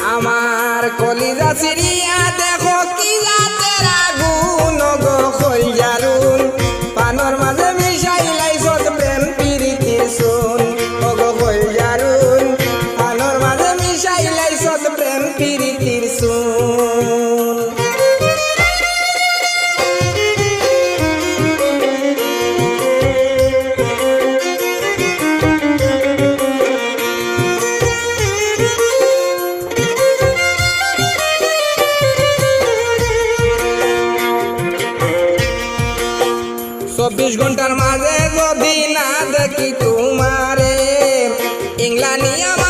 আমার কলিজা সিরিয়া দেখো কি জাতের আগুন গো কইয়ারুন পানর মাঝে মিশাইলাই সত প্রেম প্রীতির সুন ও গো কইয়ারুন পানর মাঝে মিশাইলাই সত প্রেম প্রীতির সুন চব্বিশ ঘন্টার মাঝে যদি না দেখি তোমারে ইংলা নিয়ম